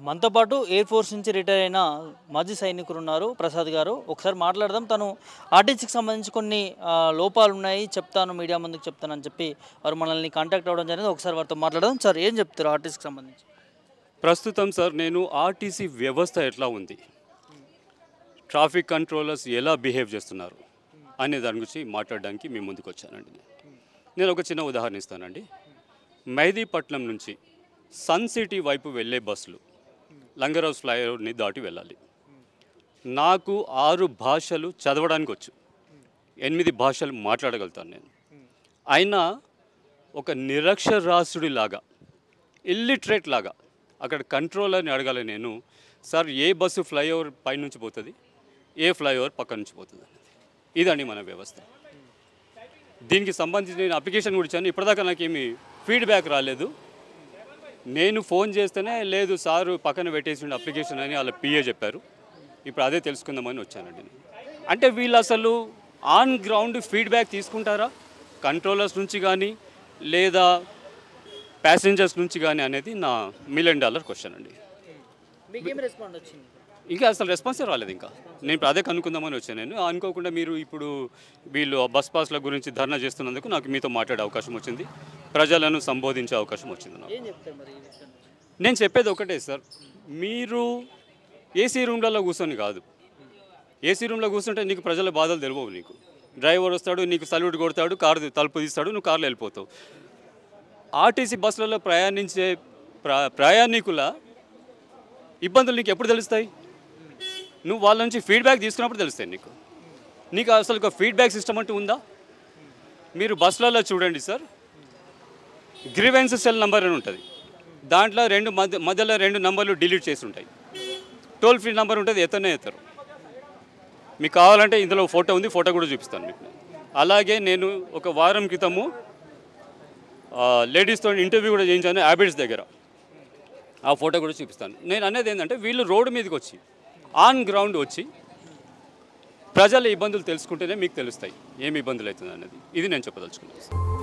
మనతో పాటు air force నుంచి రిటైర్ అయిన మాజీ సైనికులు ఉన్నారు ప్రసాద్ గారు. ఒకసారి మాట్లాడదాం. తను ఆర్టీసీకి సంబంధించి కొన్ని లోపాలు ఉన్నాయి, చెప్తాను మీడియా ముందుకు చెప్తానని చెప్పి వారు మనల్ని కాంటాక్ట్ అవ్వడం జరిగింది. ఒకసారి వారితో మాట్లాడదాం. సార్, ఏం చెప్తారు ఆర్టీసీకి సంబంధించి? ప్రస్తుతం సార్ నేను ఆర్టీసీ వ్యవస్థ ఎట్లా ఉంది, ట్రాఫిక్ కంట్రోలర్స్ ఎలా బిహేవ్ చేస్తున్నారు అనే దాని గురించి మాట్లాడడానికి మీ ముందుకు వచ్చానండి. నేను ఒక చిన్న ఉదాహరణ ఇస్తానండి. మెహదీపట్నం నుంచి సన్ సిటీ వైపు వెళ్ళే బస్సులు లంగర్ హౌస్ ఫ్లైఓవర్ని దాటి వెళ్ళాలి. నాకు 6 భాషలు చదవడానికి వచ్చు, 8 భాషలు మాట్లాడగలుగుతాను నేను. అయినా ఒక నిరక్షరాస్యుడిలాగా, ఇల్లిటరేట్ లాగా అక్కడ కంట్రోలర్ని అడగాలి నేను, సార్ ఏ బస్సు ఫ్లైఓవర్ పై నుంచి పోతుంది, ఏ ఫ్లైఓవర్ పక్క నుంచి పోతుంది అనేది. ఇదండి మన వ్యవస్థ. దీనికి సంబంధించి నేను అప్లికేషన్ కూడా ఇచ్చాను. ఇప్పటిదాకా నాకేమి ఫీడ్బ్యాక్ రాలేదు. నేను ఫోన్ చేస్తేనే లేదు సారు పక్కన పెట్టేసిన అప్లికేషన్ అని వాళ్ళ పిఏ చెప్పారు. ఇప్పుడు అదే తెలుసుకుందామని వచ్చానండి. అంటే వీళ్ళు అసలు ఆన్ గ్రౌండ్ ఫీడ్బ్యాక్ తీసుకుంటారా కంట్రోలర్స్ నుంచి కానీ లేదా ప్యాసింజర్స్ నుంచి కానీ అనేది నా $1 మిలియన్ క్వశ్చన్ అండి. మీకేం రెస్పాండ్ వచ్చింది? ఇంకా అసలు రెస్పాన్సే రాలేదు. ఇంకా నేను ఇప్పుడు అదే కనుక్కుందామని వచ్చాను. నేను అనుకోకుండా మీరు ఇప్పుడు వీళ్ళు బస్ పాస్ల గురించి ధర్నా చేస్తున్నందుకు నాకు మీతో మాట్లాడే అవకాశం వచ్చింది, ప్రజలను సంబోధించే అవకాశం వచ్చింది నాకు. నేను చెప్పేది ఒకటే సార్, మీరు ఏసీ రూమ్లలో కూర్చొని కాదు, ఏసీ రూమ్లో కూర్చుంటే నీకు ప్రజల బాధలు తెలియవు. నీకు డ్రైవర్ వస్తాడు, నీకు సల్యూట్ కొడతాడు, కారు తలుపు తీస్తాడు, నువ్వు కారులో వెళ్ళిపోతావు. ఆర్టీసీ బస్సులలో ప్రయాణించే ప్రయాణికుల ఇబ్బందులు నీకు ఎప్పుడు తెలుస్తాయి? నువ్వు వాళ్ళ నుంచి ఫీడ్బ్యాక్ తీసుకున్నప్పుడు తెలుస్తాయి నీకు. నీకు అసలు ఒక ఫీడ్బ్యాక్ సిస్టమ్ అంటూ ఉందా? మీరు బస్సులలో చూడండి సార్, గ్రీవెన్స్ సెల్ నెంబర్ అని ఉంటుంది. దాంట్లో మధ్యలో 2 నంబర్లు డిలీట్ చేసి ఉంటాయి. టోల్ ఫ్రీ నెంబర్ ఉంటుంది, ఎత్తరు. మీకు కావాలంటే ఇందులో ఫోటో ఉంది, ఫోటో కూడా చూపిస్తాను మీకు. అలాగే నేను ఒక వారం క్రితము లేడీస్తో ఇంటర్వ్యూ కూడా చేయించాను హ్యాబిట్స్ దగ్గర. ఆ ఫోటో కూడా చూపిస్తాను. నేను అనేది ఏంటంటే వీళ్ళు రోడ్డు మీదకి వచ్చి ఆన్ గ్రౌండ్ వచ్చి ప్రజల ఇబ్బందులు తెలుసుకుంటేనే మీకు తెలుస్తాయి ఏమి ఇబ్బందులు అవుతుంది అనేది. ఇది నేను చెప్పదలుచుకున్నాను.